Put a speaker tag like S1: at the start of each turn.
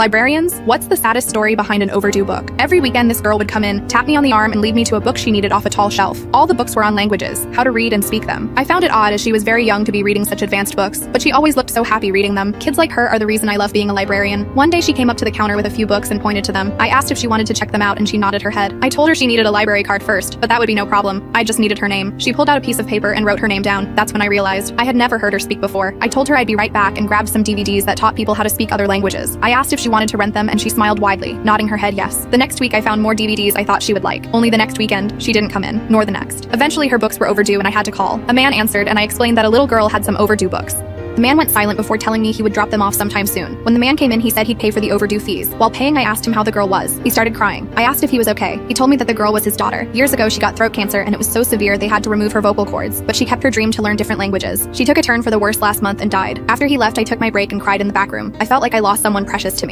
S1: Librarians, what's the saddest story behind an overdue book? Every weekend this girl would come in, tap me on the arm and lead me to a book she needed off a tall shelf. All the books were on languages, how to read and speak them. I found it odd as she was very young to be reading such advanced books, but she always looked so happy reading them. Kids like her are the reason I love being a librarian. One day she came up to the counter with a few books and pointed to them. I asked if she wanted to check them out and she nodded her head. I told her she needed a library card first, but that would be no problem. I just needed her name. She pulled out a piece of paper and wrote her name down. That's when I realized I had never heard her speak before. I told her I'd be right back and grabbed some DVDs that taught people how to speak other languages. I asked if she wanted to rent them and she smiled widely, nodding her head yes. The next week I found more DVDs I thought she would like. Only the next weekend, she didn't come in, nor the next. Eventually her books were overdue and I had to call. A man answered and I explained that a little girl had some overdue books. The man went silent before telling me he would drop them off sometime soon. When the man came in, he said he'd pay for the overdue fees. While paying, I asked him how the girl was. He started crying. I asked if he was okay. He told me that the girl was his daughter. Years ago, she got throat cancer and it was so severe they had to remove her vocal cords, but she kept her dream to learn different languages. She took a turn for the worse last month and died. After he left, I took my break and cried in the back room. I felt like I lost someone precious to me.